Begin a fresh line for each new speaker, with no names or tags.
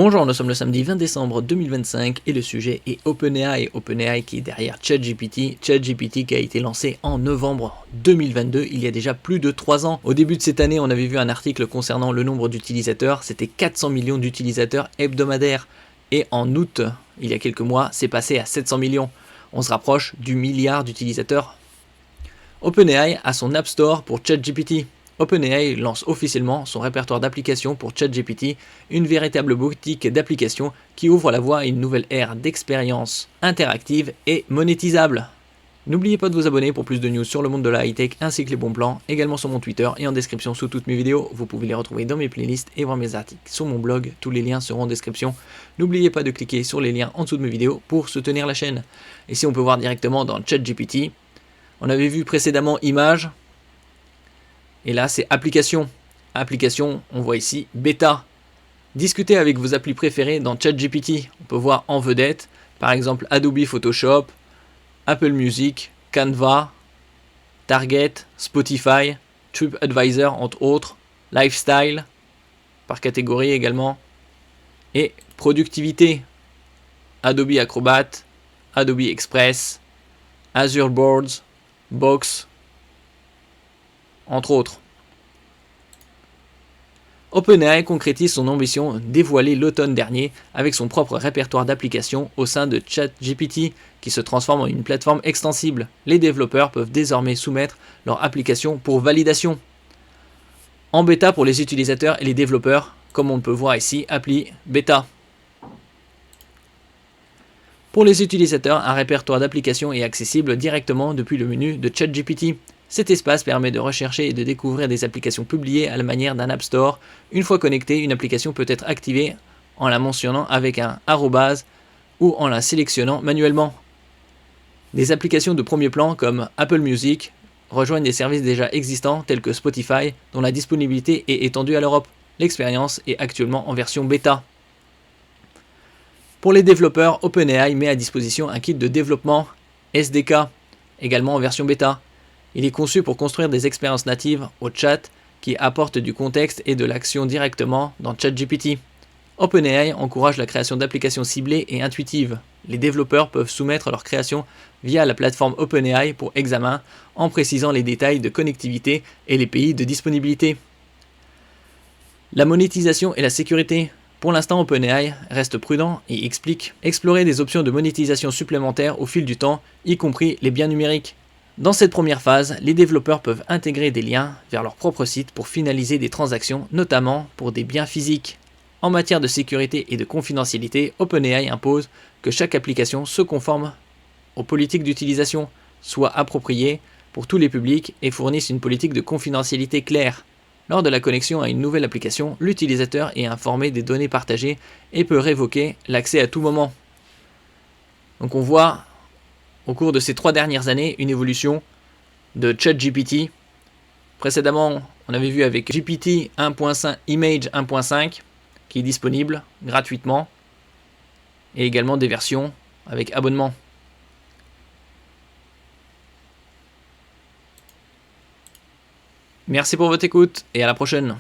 Bonjour, nous sommes le samedi 20 décembre 2025 et le sujet est OpenAI. OpenAI qui est derrière ChatGPT. ChatGPT qui a été lancé en novembre 2022, il y a déjà plus de 3 ans. Au début de cette année, on avait vu un article concernant le nombre d'utilisateurs. C'était 400 millions d'utilisateurs hebdomadaires. Et en août, il y a quelques mois, c'est passé à 700 millions. On se rapproche du milliard d'utilisateurs. OpenAI a son App Store pour ChatGPT. OpenAI lance officiellement son répertoire d'applications pour ChatGPT, une véritable boutique d'applications qui ouvre la voie à une nouvelle ère d'expériences interactives et monétisables. N'oubliez pas de vous abonner pour plus de news sur le monde de la high-tech ainsi que les bons plans, également sur mon Twitter et en description sous toutes mes vidéos. Vous pouvez les retrouver dans mes playlists et voir mes articles sur mon blog, tous les liens seront en description. N'oubliez pas de cliquer sur les liens en dessous de mes vidéos pour soutenir la chaîne. Et si on peut voir directement dans ChatGPT, on avait vu précédemment images. Et là, c'est application. Application, on voit ici bêta. Discutez avec vos applis préférés dans ChatGPT. On peut voir en vedette, par exemple Adobe Photoshop, Apple Music, Canva, Target, Spotify, TripAdvisor entre autres, Lifestyle, par catégorie également, et productivité, Adobe Acrobat, Adobe Express, Azure Boards, Box, entre autres. OpenAI concrétise son ambition dévoilée l'automne dernier avec son propre répertoire d'applications au sein de ChatGPT qui se transforme en une plateforme extensible. Les développeurs peuvent désormais soumettre leur application pour validation. En bêta pour les utilisateurs et les développeurs, comme on peut voir ici, appli bêta. Pour les utilisateurs, un répertoire d'applications est accessible directement depuis le menu de ChatGPT. Cet espace permet de rechercher et de découvrir des applications publiées à la manière d'un App Store. Une fois connectée, une application peut être activée en la mentionnant avec un arrobase ou en la sélectionnant manuellement. Des applications de premier plan comme Apple Music rejoignent des services déjà existants tels que Spotify dont la disponibilité est étendue à l'Europe. L'expérience est actuellement en version bêta. Pour les développeurs, OpenAI met à disposition un kit de développement SDK, également en version bêta. Il est conçu pour construire des expériences natives au chat qui apportent du contexte et de l'action directement dans ChatGPT. OpenAI encourage la création d'applications ciblées et intuitives. Les développeurs peuvent soumettre leur création via la plateforme OpenAI pour examen en précisant les détails de connectivité et les pays de disponibilité. La monétisation et la sécurité. Pour l'instant, OpenAI reste prudent et explique explorer des options de monétisation supplémentaires au fil du temps, y compris les biens numériques. Dans cette première phase, les développeurs peuvent intégrer des liens vers leur propre site pour finaliser des transactions, notamment pour des biens physiques. En matière de sécurité et de confidentialité, OpenAI impose que chaque application se conforme aux politiques d'utilisation, soit appropriée pour tous les publics et fournisse une politique de confidentialité claire. Lors de la connexion à une nouvelle application, l'utilisateur est informé des données partagées et peut révoquer l'accès à tout moment. Donc on voit au cours de ces 3 dernières années une évolution de ChatGPT. Précédemment, on avait vu avec GPT 1.5, Image 1.5 qui est disponible gratuitement et également des versions avec abonnement. Merci pour votre écoute et à la prochaine.